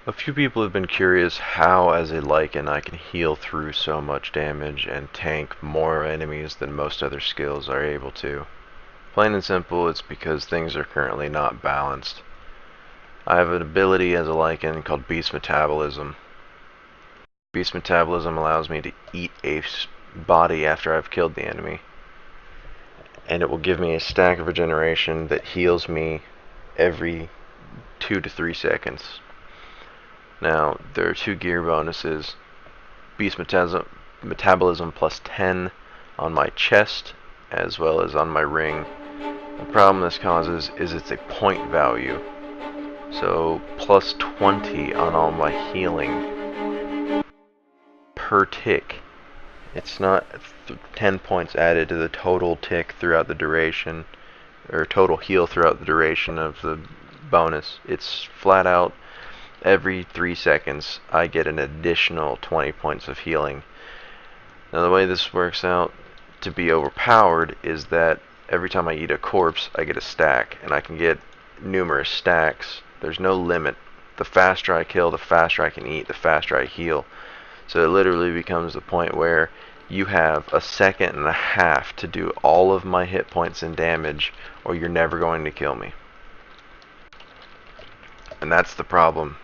A few people have been curious how, as a Lycan, I can heal through so much damage and tank more enemies than most other skills are able to. Plain and simple, it's because things are currently not balanced. I have an ability as a Lycan called Beast Metabolism. Beast Metabolism allows me to eat a body after I've killed the enemy, and it will give me a stack of regeneration that heals me every 2 to 3 seconds. Now, there are two gear bonuses. Beast Metabolism plus 10 on my chest as well as on my ring. The problem this causes is it's a point value. So plus 20 on all my healing per tick. It's not 10 points added to the total tick throughout the duration, or total heal throughout the duration of the bonus. It's flat out every 3 seconds I get an additional 20 points of healing. Now the way this works out to be overpowered is that every time I eat a corpse I get a stack, and I can get numerous stacks. There's no limit. The faster I kill, the faster I can eat, the faster I heal. So it literally becomes the point where you have a second and a half to do all of my hit points and damage, or you're never going to kill me. And that's the problem,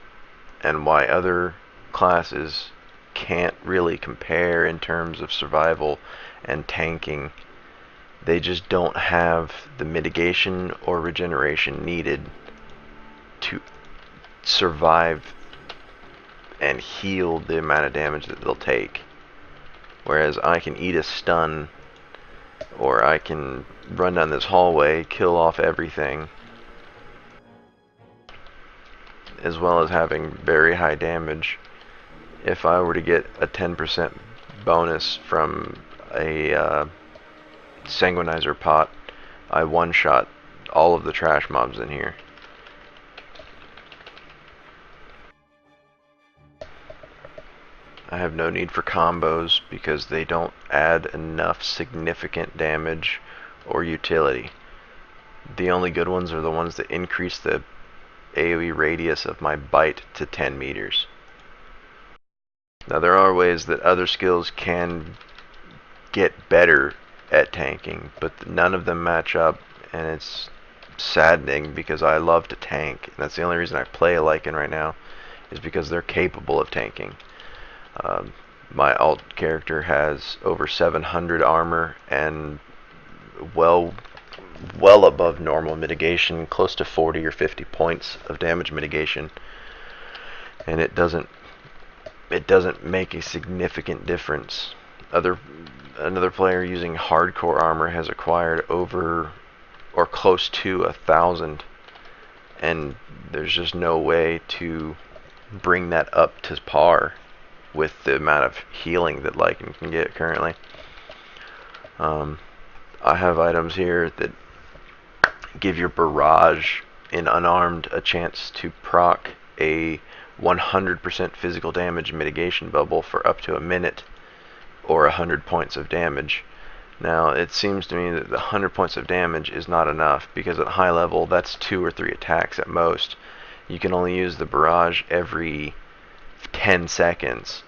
and why other classes can't really compare in terms of survival and tanking. They just don't have the mitigation or regeneration needed to survive and heal the amount of damage that they'll take. Whereas I can eat a stun, or I can run down this hallway, kill off everything, as well as having very high damage. If I were to get a 10% bonus from a sanguinizer pot, I one-shot all of the trash mobs in here. I have no need for combos because they don't add enough significant damage or utility. The only good ones are the ones that increase the AoE radius of my bite to 10 meters. Now there are ways that other skills can get better at tanking, but none of them match up, and it's saddening because I love to tank, and that's the only reason I play a Lycan right now, is because they're capable of tanking. My alt character has over 700 armor and well above normal mitigation, close to 40 or 50 points of damage mitigation, and it doesn't make a significant difference. Another player using hardcore armor has acquired over or close to 1,000, and there's just no way to bring that up to par with the amount of healing that Lycan can get currently. I have items here that give your barrage in unarmed a chance to proc a 100% physical damage mitigation bubble for up to a minute, or 100 points of damage. Now it seems to me that the 100 points of damage is not enough, because at high level that's 2 or 3 attacks at most. You can only use the barrage every 10 seconds.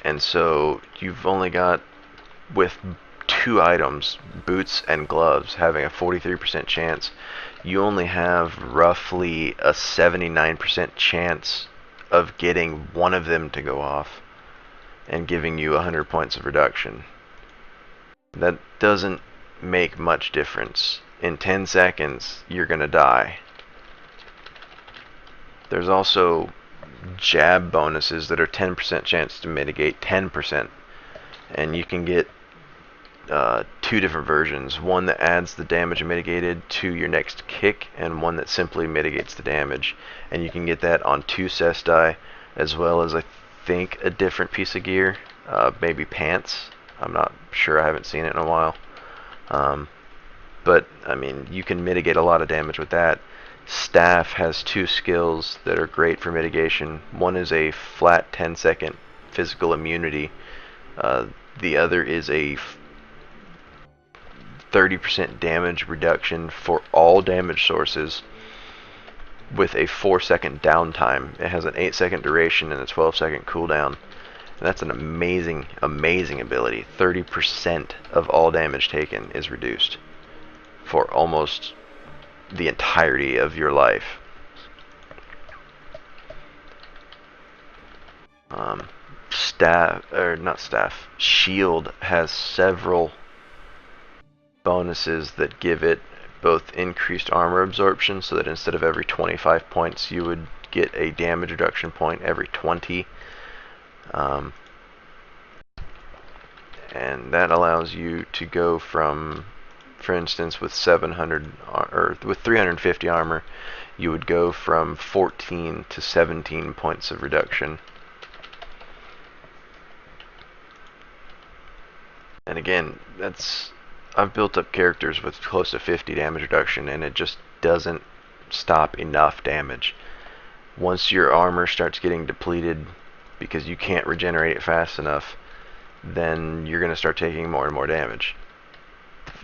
And so you've only got, with 2 items, boots and gloves, having a 43% chance, you only have roughly a 79% chance of getting one of them to go off and giving you 100 points of reduction. That doesn't make much difference. In 10 seconds, you're gonna die. There's also jab bonuses that are 10% chance to mitigate 10%, and you can get 2 different versions. One that adds the damage mitigated to your next kick, and one that simply mitigates the damage. And you can get that on 2 cesti, as well as I think a different piece of gear, maybe pants. I'm not sure, I haven't seen it in a while. But I mean, you can mitigate a lot of damage with that. Staff has 2 skills that are great for mitigation. One is a flat 10-second physical immunity. The other is a 30% damage reduction for all damage sources. with a 4-second downtime. It has an 8-second duration and a 12-second cooldown. And that's an amazing, amazing ability. 30% of all damage taken is reduced for almost the entirety of your life. Shield has several bonuses that give it both increased armor absorption, so that instead of every 25 points you would get a damage reduction point every 20. And that allows you to go from, for instance, with 700 or with 350 armor, you would go from 14 to 17 points of reduction. And again, I've built up characters with close to 50 damage reduction, and it just doesn't stop enough damage. Once your armor starts getting depleted because you can't regenerate it fast enough, then you're going to start taking more and more damage.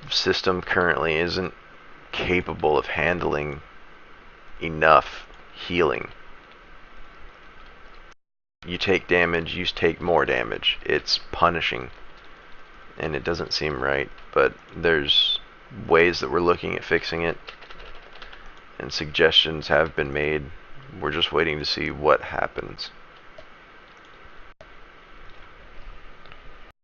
The system currently isn't capable of handling enough healing. You take damage, you take more damage. It's punishing, and it doesn't seem right, but there's ways that we're looking at fixing it, and suggestions have been made. We're just waiting to see what happens.